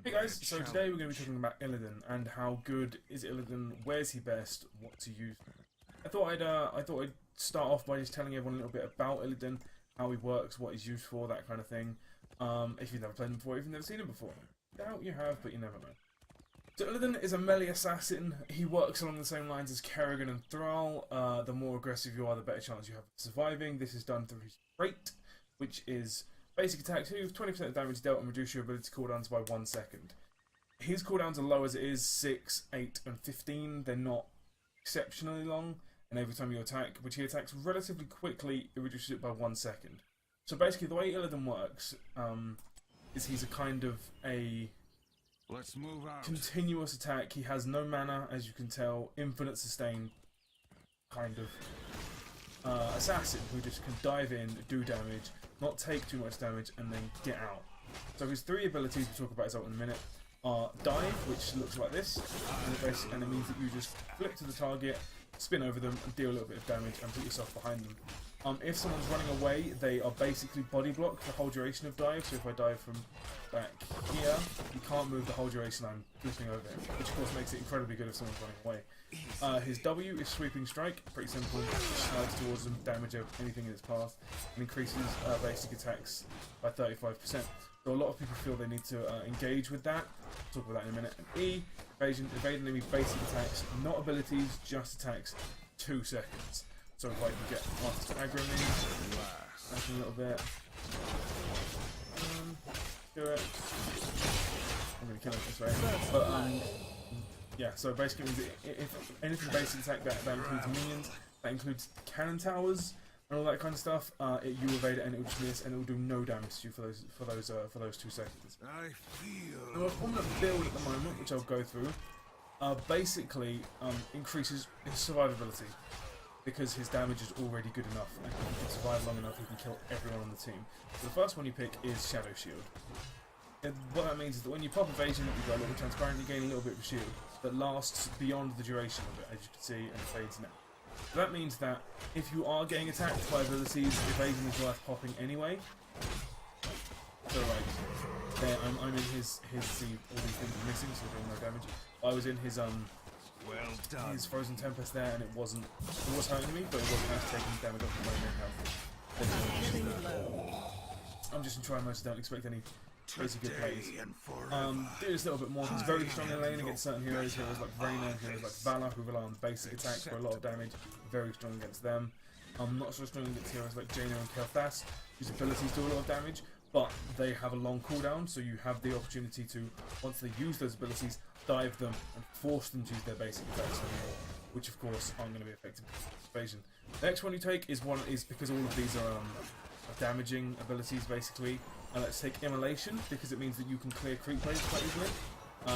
Hey guys, so today we're going to be talking about Illidan and how good is Illidan, where's he best, what to use. I thought I'd start off by just telling everyone a little bit about Illidan, how he works, what he's used for, that kind of thing. If you've never played him before, if you've never seen him before. Doubt you have, but you never know. So Illidan is a melee assassin. He works along the same lines as Kerrigan and Thrall. The more aggressive you are, the better chance you have of surviving. This is done through his trait, which is basic attack 2, 20% damage dealt, and reduce your ability cooldowns by 1 second. His cooldowns are low as it is, 6, 8, and 15. They're not exceptionally long, and every time you attack, which he attacks relatively quickly, it reduces it by 1 second. So basically, the way Illidan works is he's a kind of a continuous attack. He has no mana, as you can tell, infinite sustain kind of assassin who just can dive in, do damage, not take too much damage, and then get out. So his 3 abilities, we'll talk about his ult in a minute, are Dive, which looks like this, and it means that you just flip to the target, spin over them, and deal a little bit of damage, and put yourself behind them. If someone's running away, they are basically body blocked the whole duration of Dive, so if I dive from back here, you can't move the whole duration I'm flipping over him, which of course makes it incredibly good if someone's running away. His W is Sweeping Strike, pretty simple, slides towards them, damage anything in its path, and increases basic attacks by 35%. So a lot of people feel they need to engage with that. We'll talk about that in a minute. And E, evasion, evade enemy basic attacks, not abilities, just attacks, 2 seconds. So if I can get artists to aggro me, back a little bit, do it. I'm going to kill him this way. But yeah, so basically if anything basic attack, that includes minions, that includes cannon towers and all that kind of stuff, you evade it and it will just miss and it will do no damage to you for those 2 seconds. And what I'm going to build at the moment, which I'll go through, basically increases his survivability, because his damage is already good enough and he can survive long enough, he can kill everyone on the team. So the first one you pick is Shadow Shield. And what that means is that when you pop evasion, you go a little transparent, you gain a little bit of a shield that lasts beyond the duration of it, as you can see, and fades now. So that means that if you are getting attacked by abilities, evasion is worth popping anyway. So like, there, I'm in his see, all these things are missing, so doing no damage. I was in his his Frozen Tempest there, and it was hurting me, but it wasn't actually taking damage off my main health. I'm just in try mode, so don't expect any crazy good plays. Do this a little bit more. He's very strong in lane against certain heroes like Reyna, heroes like Valor, who rely on basic attacks for a lot of damage. Very strong against them. Not so strong against heroes like Jaina and Kel'Thas, whose abilities do a lot of damage, but they have a long cooldown, so you have the opportunity to, once they use those abilities, dive them and force them to use their basic attacks anymore, which of course aren't going to be effective evasion. The next one you take is because all of these are damaging abilities basically. Let's take Immolation, because it means that you can clear creep waves quite easily.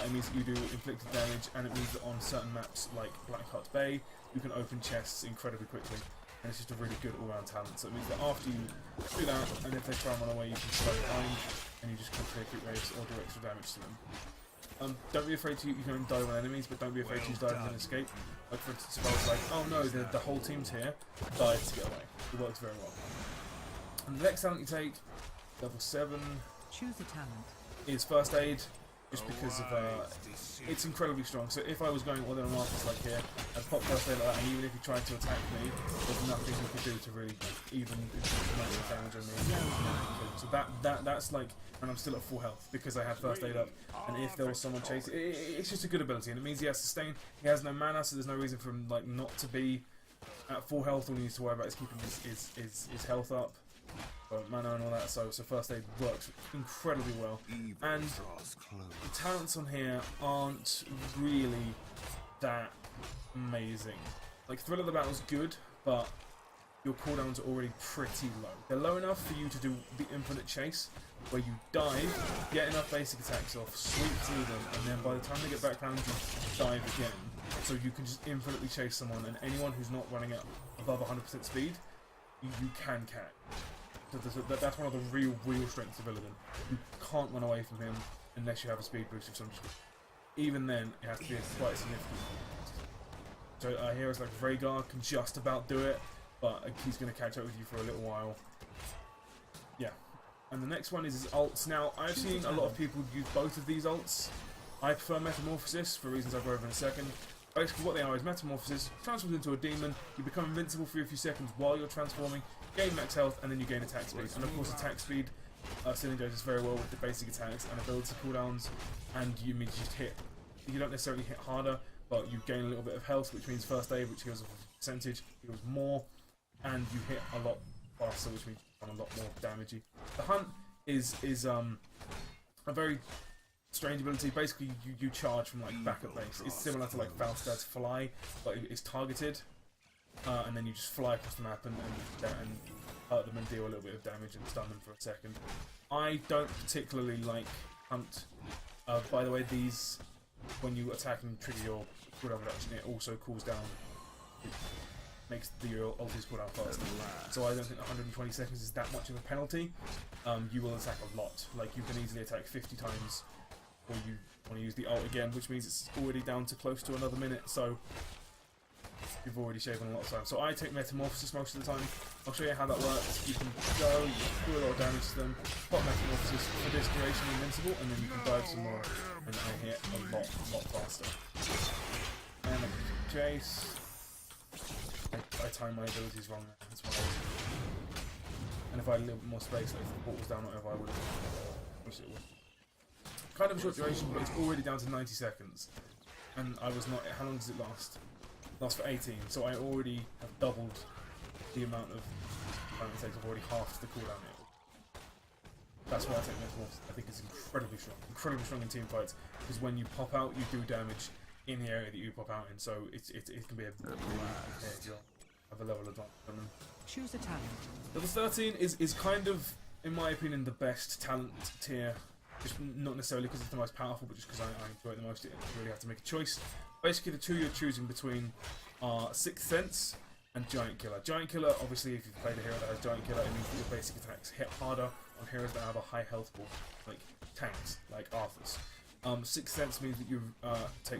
It means that you do inflicted damage, and it means that on certain maps like Blackheart Bay, you can open chests incredibly quickly. And it's just a really good all-round talent. So it means that after you do that, and if they try and run away, you can slide behind, and you just can clear creep waves or do extra damage to them. Don't be afraid to, you can dive on enemies, but don't be afraid to use dive and escape. Like for instance, if I was like, oh no, the whole team's here, dive to get away. It works very well. And the next talent you take, level 7, choose a talent, is First Aid, just because of it's incredibly strong. So if I was going all in on artists like here, I'd pop First Aid like that, and even if he tried to attack me, there's nothing he could do to really even amount of damage on me. So that's like, and I'm still at full health because I had First Aid up, and if there was someone chasing, it's just a good ability, and it means he has sustain. He has no mana, so there's no reason for him like not to be at full health. All he needs to worry about is keeping his health up, mana and all that. So First Aid works incredibly well, and the talents on here aren't really that amazing. Like Thrill of the Battle's good, but your cooldowns are already pretty low. They're low enough for you to do the infinite chase, where you dive, get enough basic attacks off, sweep through them, and then by the time they get back round, you dive again. So you can just infinitely chase someone, and anyone who's not running at above 100% speed, you can catch. So that's one of the real strengths of Illidan. You can't run away from him unless you have a speed boost of some sort. Even then, it has to be quite significant. So heroes like Rhaegar can just about do it, but he's going to catch up with you for a little while. Yeah. And the next one is his ults. Now, I've seen a lot of people use both of these ults. I prefer Metamorphosis for reasons I'll go over in a second. Basically what they are is Metamorphosis, transforms into a demon, you become invincible for a few seconds while you're transforming, gain max health, and then you gain attack speed. And of course attack speed synergizes very well with the basic attacks and ability cooldowns, and you just hit, you don't necessarily hit harder, but you gain a little bit of health, which means first aid, which heals a percentage, heals more, and you hit a lot faster, which means you become a lot more damagey. The Hunt is a very strange ability. Basically you charge from like back at base. It's similar to like Falstad's Fly, but it's targeted, and then you just fly across the map and hurt them and deal a little bit of damage and stun them for a second. I don't particularly like Hunt. By the way, these, when you attack and trigger your cooldown reduction, it also cools down, it makes your ultis cooldown faster. So I don't think 120 seconds is that much of a penalty. You will attack a lot. Like, you can easily attack 50 times, or you want to use the ult again, which means it's already down to close to another minute, so you've already shaved on a lot of time. So I take Metamorphosis most of the time. I'll show you how that works. You can go, you can do a lot of damage to them, pop Metamorphosis for this duration invincible, and then you can dive some more and hit a lot faster. And Jace, I time my abilities wrong there, that's why. And if I had a little bit more space, like if the port was down or whatever, I would have wished it would. Kind of a short duration, but it's already down to 90 seconds. And I was not, how long does it last? It lasts for 18, so I already have doubled the amount of time it takes. I've already halved the cooldown now. That's why I take Metamorphosis. I think it's incredibly strong in team fights, because when you pop out, you do damage in the area that you pop out in, so it can be a really big hit if you have a level advantage. Choose a talent. Level 13 is kind of, in my opinion, the best talent tier. Just not necessarily because it's the most powerful, but just because I enjoy it the most. You really have to make a choice. Basically, the two you're choosing between are Sixth Sense and Giant Killer. Giant Killer, obviously, if you've played a hero that has Giant Killer, it means that your basic attacks hit harder on heroes that have a high health pool, like tanks, like Arthur's. Sixth Sense means that you take.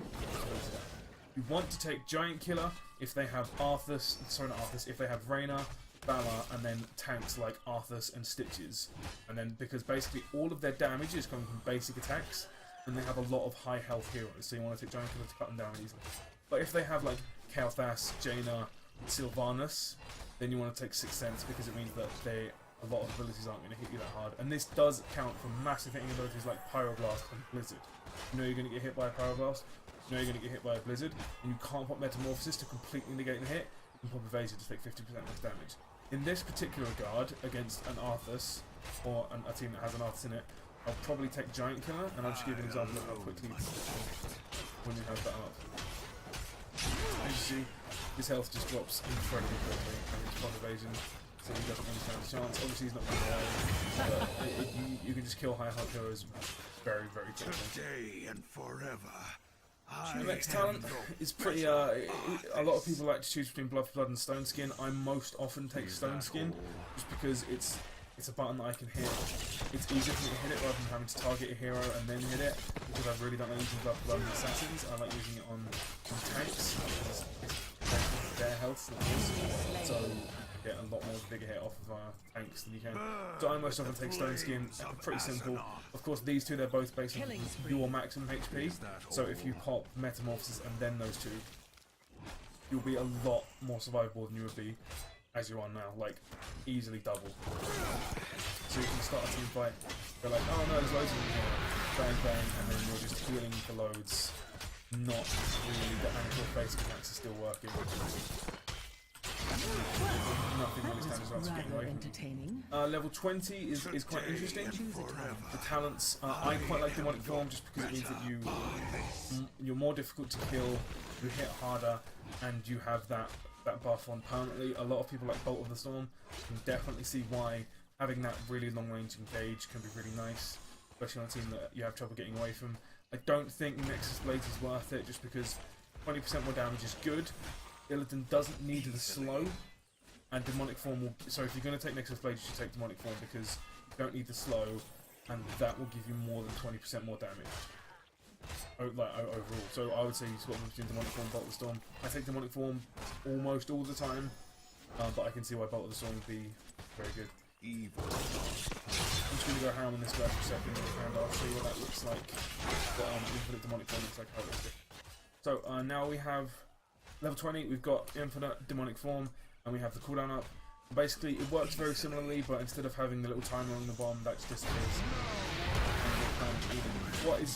You want to take Giant Killer if they have Arthas. Sorry, not Arthas. If they have Reyna, Valor, and then tanks like Arthas and Stitches, and then because basically all of their damage is coming from basic attacks, and they have a lot of high health heroes, so you want to take Giant Killer to cut them down easily. But if they have like Kael'thas, Jaina, Sylvanas, then you want to take Sixth Sense because it means that a lot of abilities aren't going to hit you that hard, and this does count for massive hitting abilities like Pyroblast and Blizzard. You know you're going to get hit by a Pyroblast, you know you're going to get hit by a Blizzard, and you can't pop Metamorphosis to completely negate the hit. You can pop Evasive to take 50% less damage. In this particular guard, against an Arthas, or a team that has an Arthas in it, I'll probably take Giant Killer, and I'll just give you an example of how quickly when you have that up. As you see, his health just drops incredibly quickly, and it's pop evasion, so he doesn't really stand a chance. Obviously he's not going away, but you can just kill high health heroes very, very quickly. Today and forever. The next talent is pretty, a lot of people like to choose between Blood for Blood and Stone Skin. I most often take Stone Skin, just because it's a button that I can hit. It's easier for me to hit it rather than having to target a hero and then hit it, because I really don't like using Blood for Blood on assassins. I like using it on tanks, because it's their health, so you get a lot more bigger hit off of tanks than you can. So I most often take Stone Skin. Pretty simple. Of course, these two, they're both based on your maximum HP. So if you pop Metamorphosis and then those two, you'll be a lot more survivable than you would be as you're on now. Like, easily double. So you can start a team fight. They're like, oh no, there's loads of them here. Bang, bang, and then you're just healing for loads. Not really, the actual basic attacks are still working. Nothing really stands out to getting away from. Level 20 is quite interesting. The talents, I quite like Demonic Form just because it means that you're more difficult to kill, you hit harder, and you have that buff on permanently. A lot of people like Bolt of the Storm. You can definitely see why having that really long range engage can be really nice, especially on a team that you have trouble getting away from. I don't think Nexus Blades is worth it just because 20% more damage is good. Illidan doesn't need the slow, and Demonic Form will. So if you're going to take Nexus Blade, you should take Demonic Form because you don't need the slow, and that will give you more than 20% more damage. Overall. So I would say you swap between Demonic Form and Bolt of the Storm. I take Demonic Form almost all the time, but I can see why Bolt of the Storm would be very good. Evil. I'm just going to go ham on this guy for a second, and I'll show you what that looks like. What infinite demonic form looks like, how it looks. So now we have level 20. We've got infinite demonic form, and we have the cooldown up. Basically, it works very similarly, but instead of having the little timer on the bomb, that just disappears.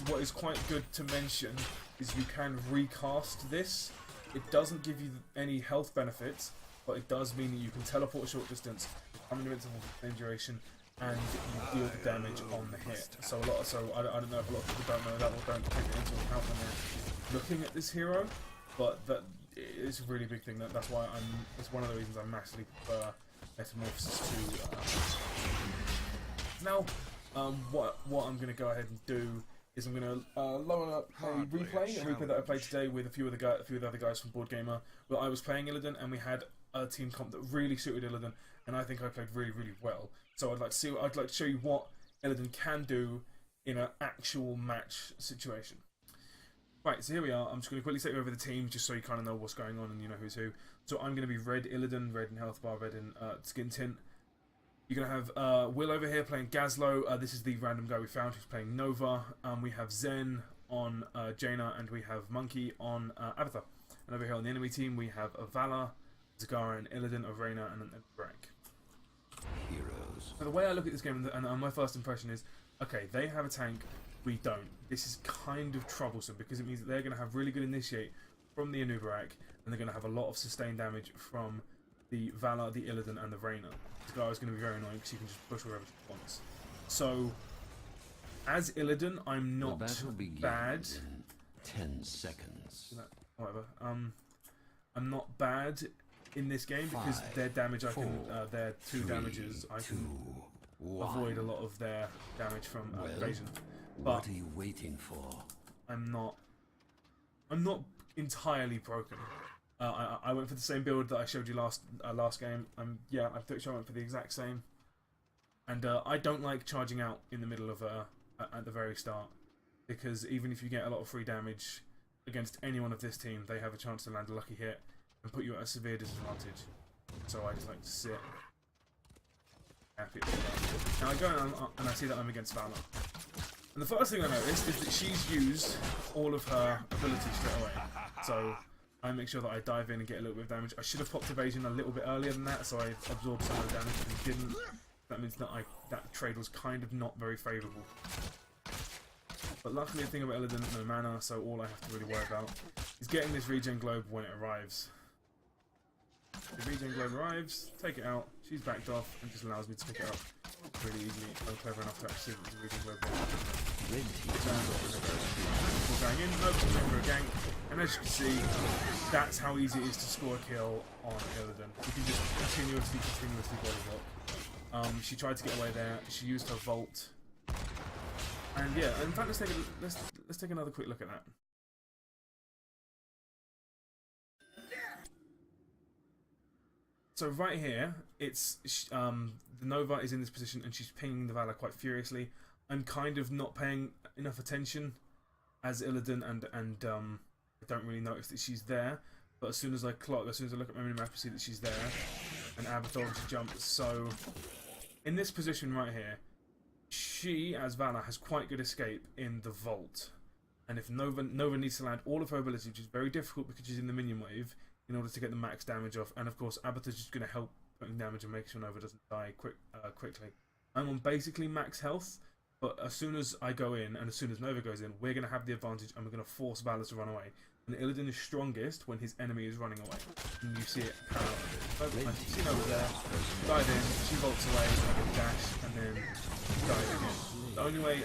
What is quite good to mention is you can recast this. It doesn't give you any health benefits, but it does mean that you can teleport a short distance, become invincible for the same duration, and you deal the damage on the hit. So I don't know if a lot of people don't know that or don't take it into account when they're looking at this hero, but that is a really big thing. That's why it's one of the reasons I massively prefer Metamorphosis to now. What I'm going to go ahead and do is I'm going to load up a replay that I played today with a few of the other guys from Board Gamer. Well, I was playing Illidan, and we had a team comp that really suited Illidan, and I think I played really, really well. So I'd like to show you what Illidan can do in an actual match situation. Right, so here we are. I'm just going to quickly take you over the team just so you kind of know what's going on and you know who's who. So I'm going to be red Illidan, red in health bar, red in skin tint. You're going to have Will over here playing Gazlo. This is the random guy we found who's playing Nova. We have Zen on Jaina, and we have Monkey on Abathur. And over here on the enemy team we have Vala, Zagara, and Illidan, Arena, and Brack. Heroes. So the way I look at this game, and my first impression is, okay, they have a tank, we don't. This is kind of troublesome because it means that they're going to have really good initiate from the Anubarak, and they're going to have a lot of sustained damage from the Vala, the Illidan, and the Reyna. This guy is going to be very annoying because you can just push wherever she wants. So, as Illidan, I'm not bad. 10 seconds. Whatever. I'm not bad in this game because their damage, their two damages, I can avoid a lot of their damage from evasion. But what are you waiting for? I'm not entirely broken. I went for the same build that I showed you last game. Yeah, I'm pretty sure I went for the exact same. And I don't like charging out in the middle of at the very start, because even if you get a lot of free damage against anyone of this team, they have a chance to land a lucky hit and put you at a severe disadvantage. So I just like to sit happy. Now I go and I see that I'm against Vala. And the first thing I noticed is that she's used all of her abilities straight away. So I make sure that I dive in and get a little bit of damage. I should have popped evasion a little bit earlier than that, so I absorbed some of the damage and didn't. That means that that trade was kind of not very favourable. But luckily the thing about Illidan, no mana, so all I have to really worry about is getting this regen globe when it arrives. The regen globe arrives, take it out, she's backed off, and just allows me to pick it up really easily. I'm clever enough to actually see that the regen globe we're going in, nope, we're going for a gank, and as you can see, that's how easy it is to score a kill on Illidan. You can just continuously body block. She tried to get away there, she used her Volt. And yeah, in fact, let's take another quick look at that. So right here, it's the Nova is in this position and she's pinging the Vala quite furiously. I'm kind of not paying enough attention as Illidan, and I don't really notice that she's there. But as soon as I look at my minimap, I see that she's there, and Abathur obviously jumps. So in this position right here, she, as Vala, has quite good escape in the Vault. And if Nova needs to land all of her abilities, which is very difficult because she's in the minion wave, in order to get the max damage off. And of course, Abathur's just going to help putting damage and make sure Nova doesn't die quickly. I'm on basically max health, but as soon as I go in, and as soon as Nova goes in, we're going to have the advantage, and we're going to force Vala to run away. And Illidan is strongest when his enemy is running away. And you see it parallel. I see Nova there, dive in, she bolts away, I can dash, and then dive again. The only way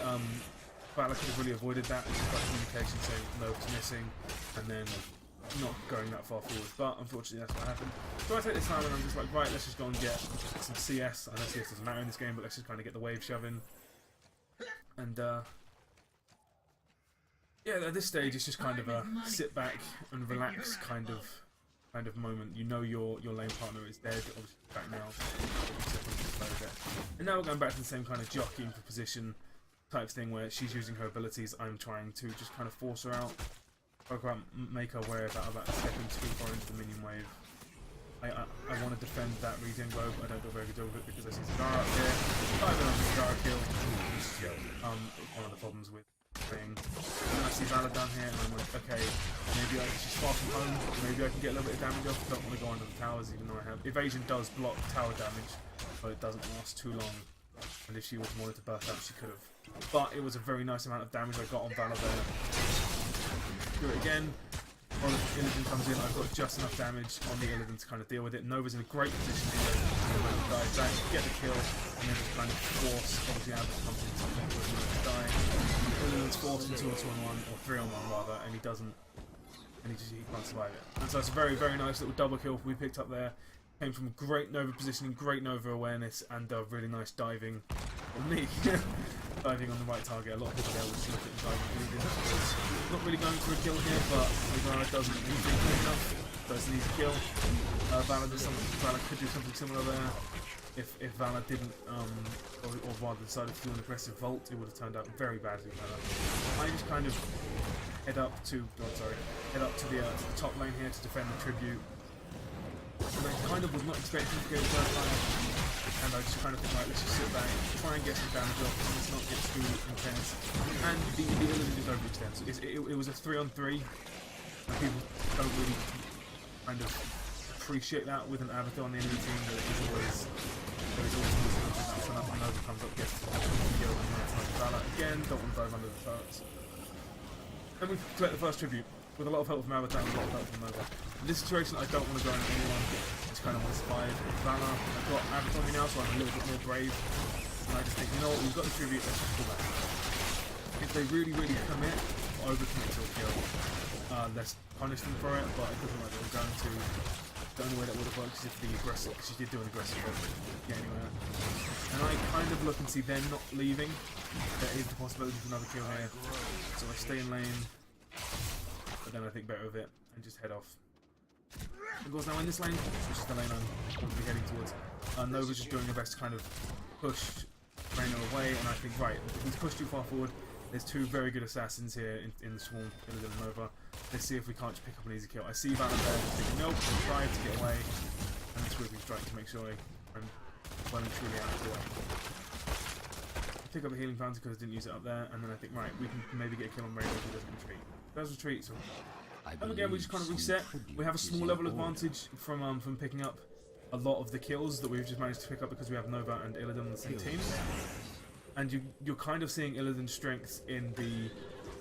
Vala could have really avoided that is by communication saying Nova's missing, and then not going that far forward. But unfortunately that's what happened. So I take this time and I'm just like, right, let's just go and get some CS. I know CS doesn't matter in this game, but let's just kind of get the wave shoving. And yeah, at this stage it's just kind of a sit back and relax kind of moment. You know your lane partner is dead, obviously back now. And now we're going back to the same kind of jockeying for position type thing where she's using her abilities. I'm trying to just kind of force her out, make her aware about stepping too far into the minion wave. I want to defend that regen globe. I don't do a very good job of it because I see Zagara up here. Dive in on the Zagara kill. one of the problems with playing. And I see Valor down here, and I'm like, okay, maybe she's far from home. Maybe I can get a little bit of damage off. Don't want to go under the towers, even though I have evasion does block tower damage, but it doesn't last too long. And if she wanted to burst out, she could have. But it was a very nice amount of damage I got on Valor there. Do it again. While the Illidan comes in, I've got just enough damage on the Illidan to kind of deal with it. Nova's in a great position here to dive back, get the kill, and then just kind of force, obviously Abbott comes in to make sure he doesn't die. Illidan's forced into a 2-on-1, or 3-on-1 rather, and he doesn't, and he can't survive it. And so it's a very, very nice little double kill we picked up there. Came from great Nova positioning, great Nova awareness, and really nice diving on me. Diving on the right target. A lot of people there would just look at the diving Illidan. Not really going for a kill here, but Valor doesn't need to quick enough. Does need a kill. Valor could do something similar there. If Valor didn't, or rather decided to do an aggressive vault, it would have turned out very badly for Valor. I just kind of head up to the top lane here to defend the tribute. And I kind of was not expecting to go first time, and I just kind of think, right, let's just sit back, try and get some damage off, let's not get too intense. And the Illidan just overextends. It was a 3-on-3, and people don't really kind of appreciate that with an avatar on the enemy team, that there's always something up, and Nova comes up, gets the kill, and that's like Valor again, don't want to dive under the turrets. Then we collect the first tribute. With a lot of help from Avatar and a lot of help from Nova. In this situation, I don't want to go into anyone. I just kind of want to survive. Valor, I've got Avatar on me now, so I'm a little bit more brave. And I just think, you know what, we've got the tribute, let's just pull back. If they really, really commit, or overcommit to a kill, let's punish them for it, but it doesn't like they're going to. The only way that would have worked is if the aggressive, because she did do an aggressive vote to get anywhere. And I kind of look and see them not leaving. There is the possibility of another kill here. So I stay in lane. But then I think better of it and just head off. Of course, now in this lane, which is the lane I'm going to be heading towards, Nova's just doing her best to kind of push Reina away, and I think, right, he's pushed too far forward. There's two very good assassins here in the Swarm, Illidan and Nova. Let's see if we can't just pick up an easy kill. I see Valor there, thinking, nope, I'll try to get away, and then sweeping strike to make sure I'm well and truly out of the way. Pick up the healing fountain because I didn't use it up there, and then I think, right, we can maybe get a kill on Reina if he doesn't retreat. Does retreat, so and again we just kind of reset. We have a small level advantage from picking up a lot of the kills that we've just managed to pick up because we have Nova and Illidan on the same team. And you're kind of seeing Illidan's strengths in the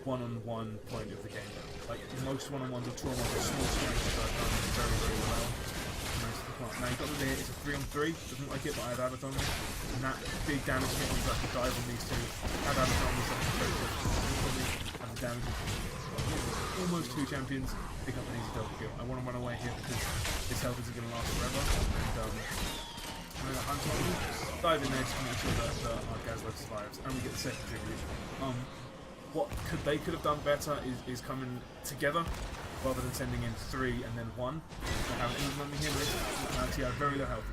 one-on-one point of the game. Like most one-on-ones or trauma are small strengths that are done very, very well. Now you've got the here, it's a 3-on-3, doesn't like it, but I have Avatar on me. And that big damage hit means I can dive on these two. Have Avatar on me, so I can very quickly and the damage is almost 2 champions, pick up an easy double kill. I want to run away here because this health isn't going to last forever. And then a hunt on me, dive in there just to make sure that our Gazlo survives, and we get the second tribute. What they could have done better is coming together rather than sending in 3 and then 1. I have Illidan on me here, but actually I have very low health.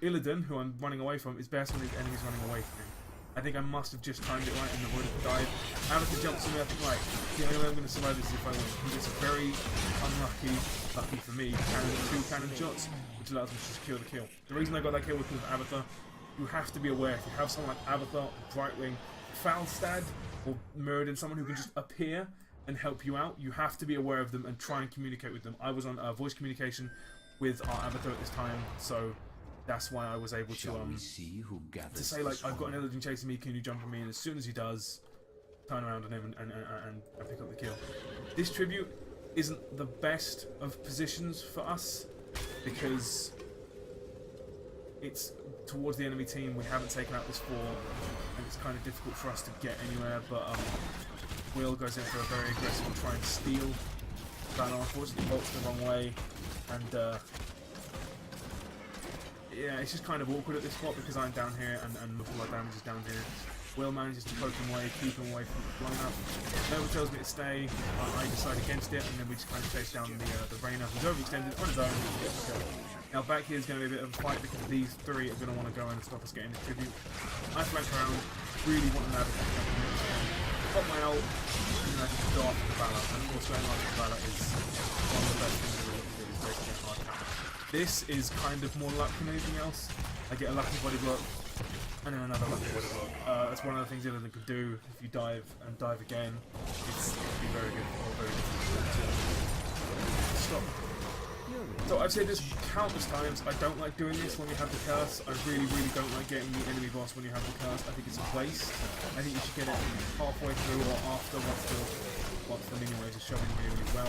Illidan, who I'm running away from, is best when his enemy's running away from him. I think I must have just timed it right and avoided the dive. Avatar jumps on me, I think, right, the only way I'm going to survive this is if I win. He gets a very unlucky, lucky for me, 2 cannon shots, which allows me to secure the kill. The reason I got that kill was because of Avatar. You have to be aware, if you have someone like Avatar, Brightwing, Falstad, or Mirrodin, someone who can just appear and help you out, you have to be aware of them and try and communicate with them. I was on voice communication with our Avatar at this time, so that's why I was able to say, like, I've got an Illidan chasing me, can you jump on me? And as soon as he does, turn around on him and pick up the kill. This tribute isn't the best of positions for us because it's towards the enemy team. We haven't taken out this 4, and it's kind of difficult for us to get anywhere, but Will goes in for a very aggressive and try and steal. Valor unfortunately bolts the wrong way, and yeah, it's just kind of awkward at this spot because I'm down here and most of my damage is down here. Will manages to poke him away, keep him away from the lineup. Nova tells me to stay, I decide against it, and then we just kind of chase down the Reina, who's overextended on his own. Now back here is going to be a bit of a fight because these 3 are going to want to go in and stop us getting this tribute. I flank around, really want an Avatar to come in. Pop my ult, and I just go after the Valor. And of course going after the Valor is one of the best things that we can do, is basically a hard counter. This is kind of more luck than anything else. I get a lucky body block, and then another lucky body block. that's one of the things Illidan could do if you dive and dive again. It's be very good or very difficult to stop. So I've said this countless times, I don't like doing this when you have the curse. I really, really don't like getting the enemy boss when you have the curse. I think it's a waste. I think you should get it halfway through or after once the minion wave is showing really, really well.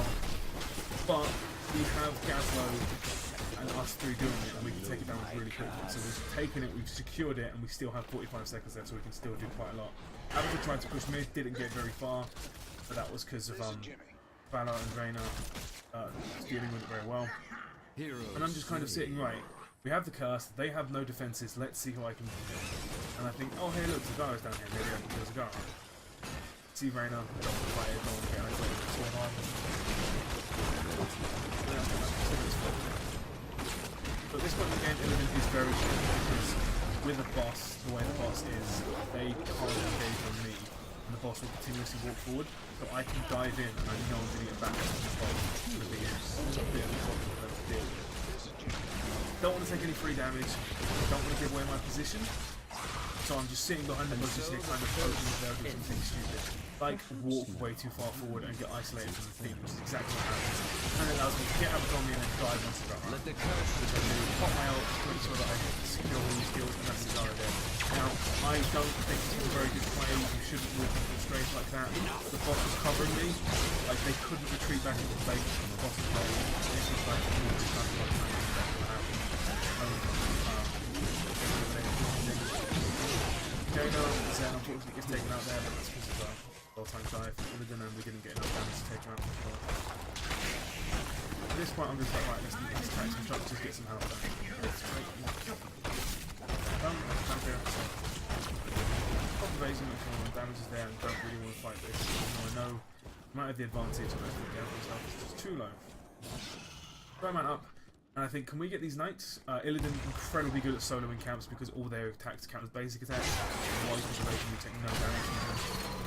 But we have Gazlo and us three doing it, and we can take it down really quickly. So we've taken it, we've secured it, and we still have 45 seconds left, so we can still do quite a lot. Avatar tried to push mid, didn't get very far, but that was because of Valor and Reyna dealing with it very well. And I'm just kind of sitting, right, we have the curse, they have no defenses, let's see who I can do. And I think, oh hey look, Zagara's down here, maybe I can kill Zagara. See Reyna, drop the fight, no one can get it, so hard. But this point in the game, Illidan is very strong because with a boss, the way the boss is, they can't engage on me, and the boss will continuously walk forward, so I can dive in and I know I'm going to get back to the boss. It's going to be a bit of a problem for them to deal with. Don't want to take any free damage, don't want to give away my position, so I'm just sitting behind the bushes here kind of hoping that they'll do something stupid. Like walk way too far forward and get isolated from the team, which is exactly what happens. And it allows me to get Avatar on me and then dive once around. Let the curse pop my ult, make sure that I secure all these skills, and that's Zagara there. Now, I don't think this is a very good play. You shouldn't walk into the straight like that. The boss was covering me. Like, they couldn't retreat back into the base from the boss was covering me. This is like a really kind of like that's what happened. Jaina Zen unfortunately gets taken out there, but that's because of well-timed dive. Illidan, and we didn't get enough damage to take her out before. At this point, I'm just like, right, let's attack some shots, just get some health back. Pop evasion, make sure my damage is there, and don't really want to fight this. Even though I know I might have the advantage, and I think myself is just too low. Right man up. And I think, can we get these knights? Illidan incredibly good at soloing camps because all their attacks count as basic attacks. While you can you take no damage from them.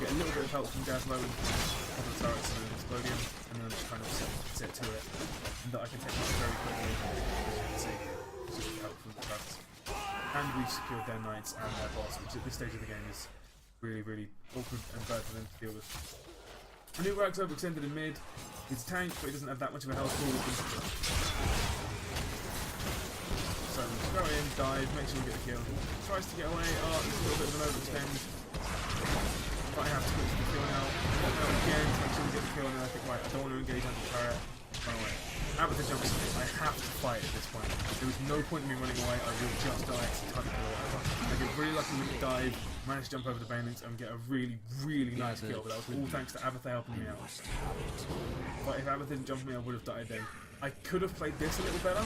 Get a little bit of help from Gazlo and other turrets and an Explodium, and then just kind of set to it. And that I can take this very quickly, as you can see, just help from the turrets. And we've secured their knights and their boss, which at this stage of the game is really, really awkward and bad for them to deal with. I knew Rags overextended in mid. He's a tank, but he doesn't have that much of a health pool. So go in, dive, make sure we get the kill. Tries to get away, oh, it's a little bit of an overextend. But I have to switch the kill now. Go again, make sure we get the kill, and then I think, right, I don't want to engage on the turret. Run away. Avatar jumps in, I have to fight at this point. There was no point in me running away, I will just die, it's a ton of kill or whatever. I get really lucky with the dive, managed to jump over the banelings and get a really, really nice kill, but that was all thanks to Avatar helping me out. But if Avatar didn't jump me, I would have died then. I could have played this a little better.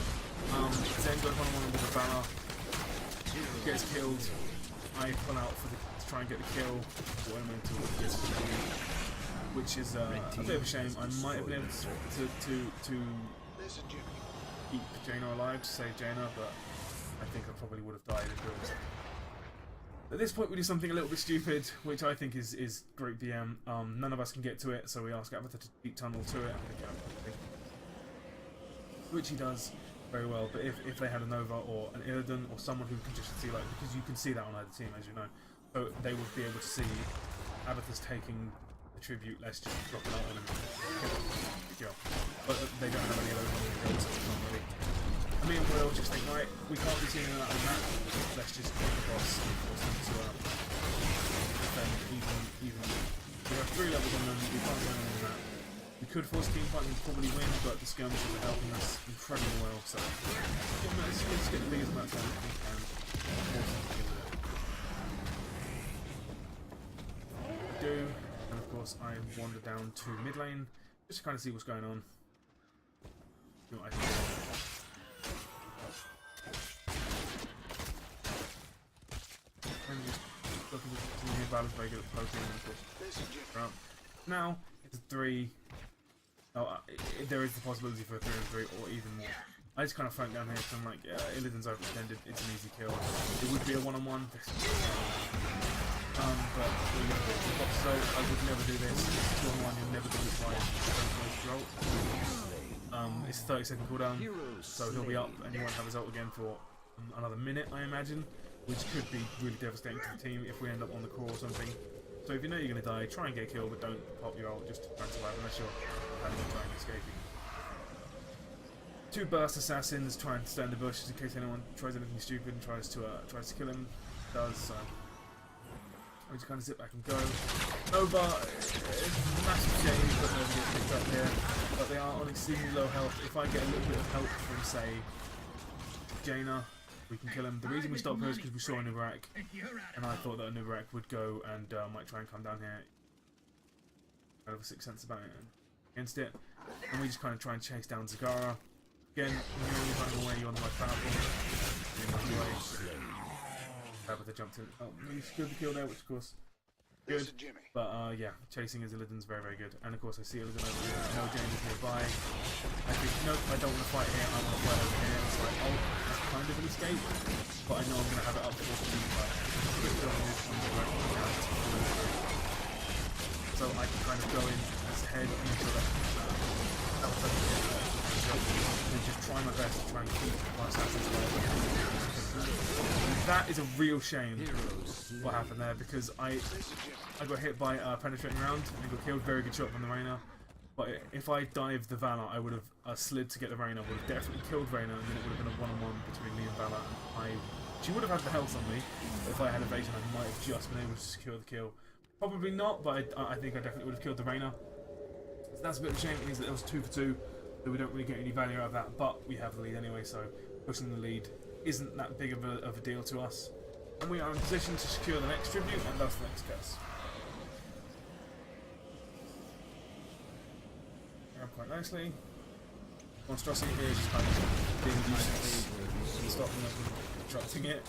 Zen goes one-on-one with a Valor, gets killed. I pull out to try and get the kill, which is a bit of a shame. I might have been able to keep Jaina alive, to save Jaina, but I think I probably would have died in doing so. At this point we do something a little bit stupid, which I think is great DM. None of us can get to it, so we ask Avatar to deep tunnel to it. Which he does very well, but if they had a Nova or an Illidan or someone who can just see, like, because you can see that on either team, as you know, so they would be able to see Avatar's taking the tribute, let's just drop it out on him and kill. But they don't have any of those on the kill, so it's not really. I mean, we'll just think, right, we can't be seeing that on the map, let's just kill the boss and force them to defend even. We have 3 levels on them, we can't go on the map. We could force team fight and probably win, but the skirmishes are helping us incredibly well, so let's get the lead on that time and force them to deal with it. Do, and of course I wander down to mid lane just to kind of see what's going on. See what I can do. And just looking at the Valor's very good at poking and of course. Now it's 3. Oh, there is the possibility for a 3-on-3 or even more. I just kind of flank down here because I'm like, yeah, Illidan's overextended, it's an easy kill. It would be a 1-on-1. But so I would never do this. It's 2-on-1, you'll never do this twice. It's a 30-second cooldown, so he'll be up and he won't have his ult again for another minute, I imagine. which could be really devastating to the team if we end up on the core or something. So if you know you're going to die, try and get killed, but don't pop your ult, just try and survive unless you're planning on trying escaping. 2 burst assassins try and stay in the bushes in case anyone tries anything stupid and tries to kill him. Does so. I just kind of sit back and go. Nova, it's a massive shame that Nova gets picked up here, but they are on extremely low health. If I get a little bit of help from, say, Jaina, we can kill him. The reason we stopped her is because we saw a Nubarak, and I thought that a Nubarak would go and might try and come down here. I have a 6th sense about it against it, and we just kind of try and chase down Zagara. Again, when you're running away, you're the most powerful. Tabitha jumped in. Oh, we secured the kill there, which of course good. But yeah, chasing as Illidan's very, very good. And of course I see Illidan over here. No James is nearby. I think, nope, I don't want to fight here. I want to fight over here. It's like, oh, that's kind of an escape. But I know I'm going to have it up for the fight. So I can kind of go in as head into that. And just try my best to try and keep my assassins alive. That is a real shame what happened there, because I got hit by a penetrating round and got killed. Very good shot from the Reyna. But if I dived the Valor, I would have slid to get the Reyna. Would have definitely killed Reyna, and then it would have been a one-on-one between me and Valor. She would have had the health on me, but if I had evasion, I might have just been able to secure the kill. Probably not, but I think I definitely would have killed the Reyna. So that's a bit of a shame. It means that it was 2 for 2. So we don't really get any value out of that, but we have the lead anyway, so pushing the lead isn't that big of a deal to us. And we are in position to secure the next tribute, and thus the next curse. Grab quite nicely. Monstrosity here is just kind of being useless, stopping us from obstructing it.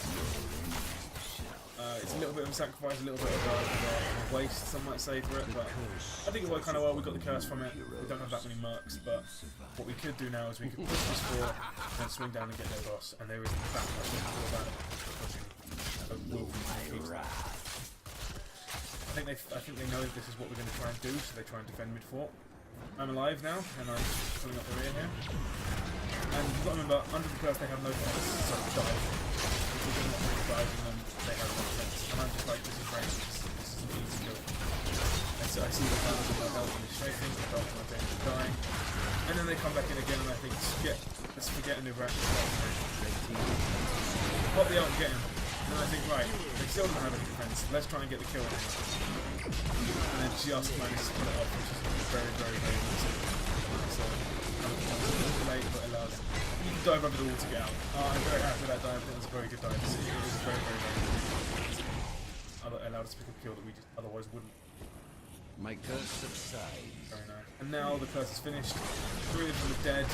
It's a little bit of a sacrifice, a little bit of a waste, some might say, for it, but I think it worked kind of well. We got the curse from it. We don't have that many mercs, but what we could do now is we could push this forward, then swing down and get their boss, and there isn't that much more about pushing. I think they know that this is what we're going to try and do, so they try and defend mid fort. I'm alive now, and I'm pulling up the rear here. And you've got to remember, under the curse they have no defense, so dive. If we're not really diving them, they have no defense. And I'm just like, this is great, this is an easy kill. And so I see the counters of my health and strafing, the health and my damage is dying. And then they come back in again, and I think, let's forget a new rack. Pop the ult and get him. And then I think, right, they still don't have any defense, let's try and get the kill in. And then just manage to pull it off, which is very, very, very easy. So, late, but it allows. You can dive over the wall to get out. I'm very happy with that dive. That was a very good dive. It was very, very, very good. It allowed us to pick up a kill that we just otherwise wouldn't. My curse subsides. Very nice. And now the curse is finished. 3 of them are dead.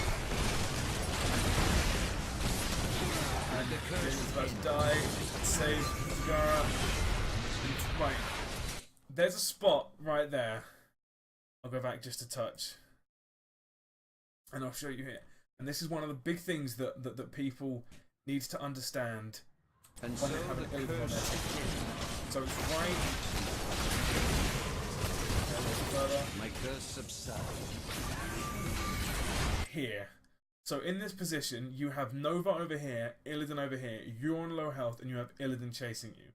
And James is about to die. Save Zagara. Right. There's a spot right there. I'll go back just a touch. And I'll show you here. And this is one of the big things that people need to understand And when they have an Illidan on their team. So it's right. A little further. My curse subsides. Here. So in this position, you have Nova over here, Illidan over here. You're on low health, and you have Illidan chasing you.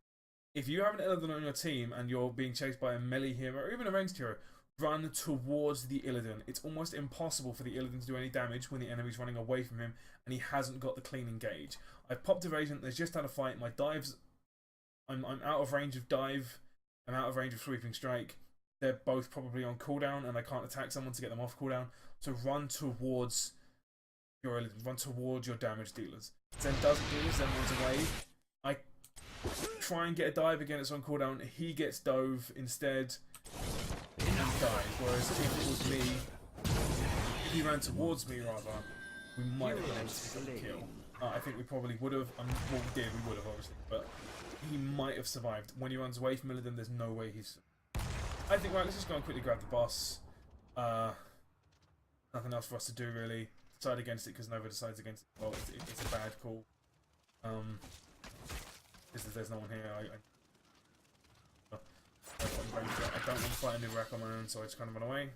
If you have an Illidan on your team and you're being chased by a melee hero or even a ranged hero, run towards the Illidan. It's almost impossible for the Illidan to do any damage when the enemy's running away from him and he hasn't got the clean engage. I've popped evasion, there's just had a fight, my dives, I'm out of range of dive, I'm out of range of sweeping strike. They're both probably on cooldown and I can't attack someone to get them off cooldown. So run towards your Illidan, run towards your damage dealers. Zen doesn't do this, Zen runs away. I try and get a dive again, it's on cooldown, he gets dove instead. And died. Whereas if it was me, if he ran towards me rather, we might have been able to pick up the kill. I think we probably would have. Well, we did. We would have obviously, but he might have survived. When he runs away from Illidan, there's no way he's. I think right. Let's just go and quickly grab the boss. Nothing else for us to do really. Decide against it because Nova decides against it. Well, it's a bad call. There's no one here. I don't want to fight a new rack on my own, so I just kind of run away.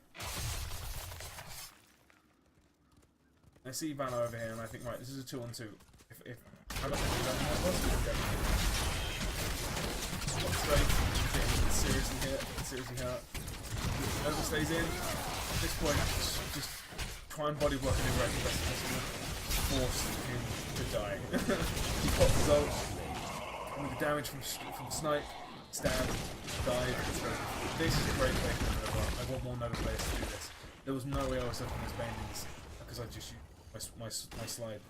I see Valor over here, and I think, right, this is a 2-on-2. If I don't think straight, getting seriously hit, seriously hurt. Nova stays in. At this point, just try and body block him right as best possible. Force him to die. He popped his ult. With the damage from snipe, stab, dive. This is a great play for Nova. I want more Nova players to do this. There was no way I was opening these bandings because I just used my slide.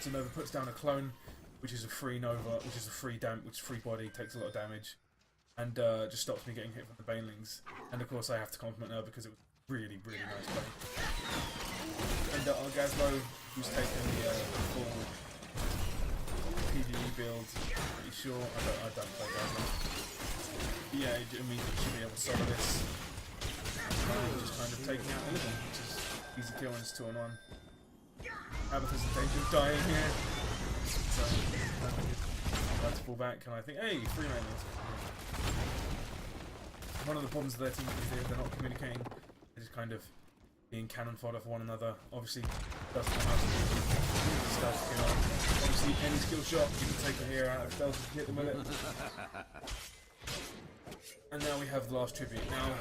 So Nova puts down a clone, which is a free Nova, which is a free body, takes a lot of damage, and just stops me getting hit from the banelings. And of course I have to compliment her because it was really, really nice play. And Orgasmo, who's taken the full PvE build, pretty sure. I don't play Orgasmo. Yeah, it means you should be able to solo this. Just kind of taking out Illidan, which is easy kill when it's 2 on 1. Abathur's in danger of dying here. So, I like to fall back, and I think, hey, 3 manuals. One of the problems of their team is they're not communicating. They're just kind of being cannon fodder for one another. Obviously, doesn't know how to do stealth kill. Obviously, any skill shot, you can take a hero out of stealth and hit them with it. And now we have the last tribute. Now,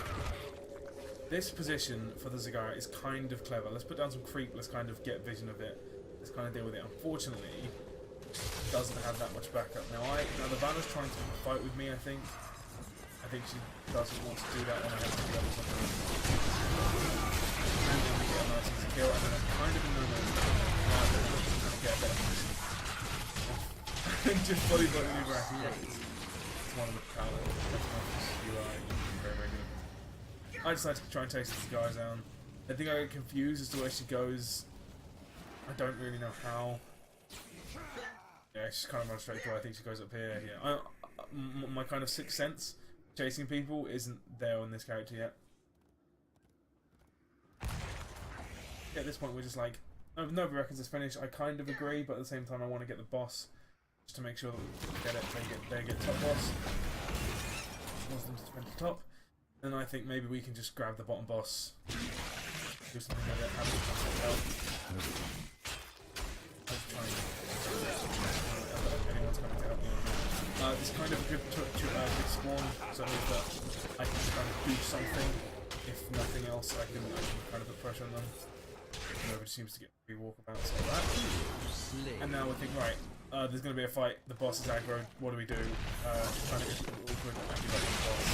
this position for the Zagara is kind of clever. Let's put down some creep, let's kind of get vision of it. Let's kind of deal with it. Unfortunately, it doesn't have that much backup. Now the Vanna's trying to fight with me, I think. I think she doesn't want to do that when I have to level something. And then we get a nice easy kill, and then I'm kind of in no man's land. Now I'm going to get a better position. Just body blocking me back here. It's one of the powers. You are very, very good. I decided to try and chase these guys down. I think I get confused as to where she goes. I don't really know how. Yeah, she's kind of run straight through. I think she goes up here. Yeah, my kind of sixth sense chasing people isn't there on this character yet. Yeah, at this point we're just like, nobody reckons it's finished. I kind of agree, but at the same time I want to get the boss just to make sure that we get it. They get top boss. Wants them to spend the top. And I think maybe we can just grab the bottom boss, do something with it, have it help. Anyone's coming to help me. It's kind of a good spawn, so that I can kind of do something. If nothing else, I can kind of put pressure on them. Nobody seems to get free walkabouts like that. And now we think, right, there's going to be a fight. The boss is aggroed. What do we do? Trying to get awkward and activate the boss.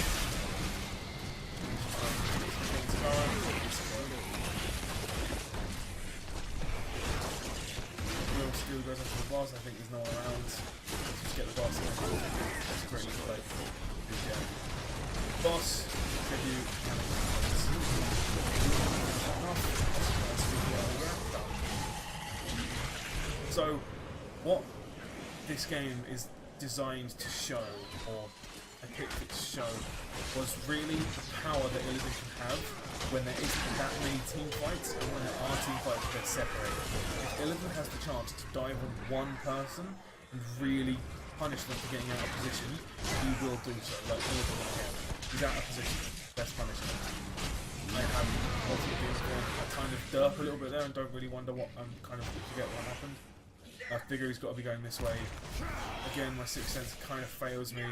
Real skill goes onto the boss. I think there's no one around. Let's just get the boss in. That's a great play. Yeah. Boss, tribute, so, what this game is designed to show, or I picked it to show, was really the power that Illidan can have when there isn't that many team fights, and when there are team fights, they're separated. If Illidan has the chance to dive on one person and really punish them for getting out of position, he will do so. Like Illidan again. He's out of position. Best punishment. I have multiple games going. I kind of derp a little bit there and don't really wonder what kind of forget what happened. I figure he's got to be going this way. Again, my sixth sense kind of fails me.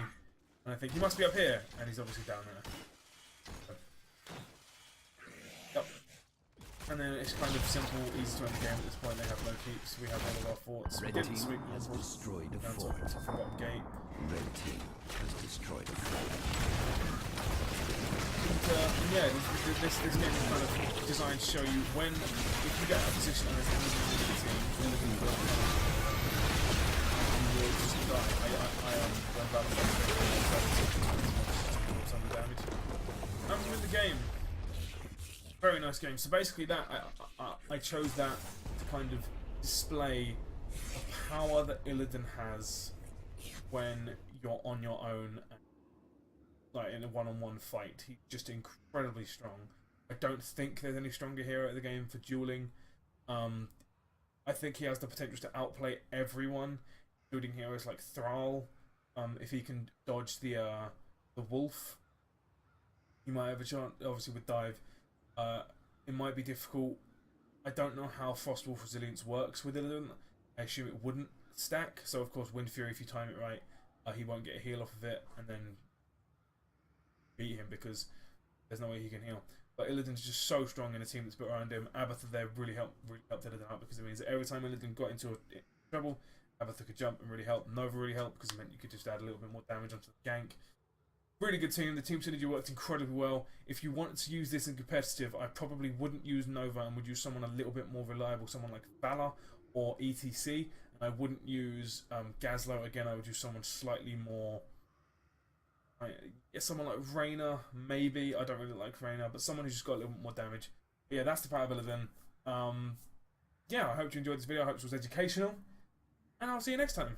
And I think he must be up here, and he's obviously down there. Yep. And then it's kind of simple, easy to end the game at this point. They have no keeps. We have all of our forts. We didn't sweep the fort destroyed a down fort. to the bottom gate. Red team has destroyed a fort. And yeah, this game is kind of designed to show you when, if you get out of position and there's anything in the team, you will just die. I am going back some damage. I'm with the game. Very nice game. So basically that, I chose that to kind of display the power that Illidan has when you're on your own. Like in a one-on-one fight, he's just incredibly strong. I don't think there's any stronger hero at the game for dueling. I think he has the potential to outplay everyone, including heroes like Thrall. If he can dodge the wolf, he might have a chance. Obviously with dive, it might be difficult. I don't know how Frostwolf Resilience works with Illidan. I assume it wouldn't stack. So of course Wind Fury, if you time it right. he won't get a heal off of it and then beat him because there's no way he can heal. But Illidan's just so strong in a team that's built around him. Abathur there really helped Illidan out because it means that every time Illidan got into trouble, Abathur could jump and really help. Nova really helped because it meant you could just add a little bit more damage onto the gank. Really good team. The team synergy worked incredibly well. If you wanted to use this in competitive, I probably wouldn't use Nova and would use someone a little bit more reliable, someone like Valor or ETC. And I wouldn't use Gazlo again. I would use someone slightly more. Someone like Reyna, maybe. I don't really like Reyna, but someone who's just got a little bit more damage. But yeah, that's the power of Illidan. Yeah, I hope you enjoyed this video. I hope it was educational. And I'll see you next time.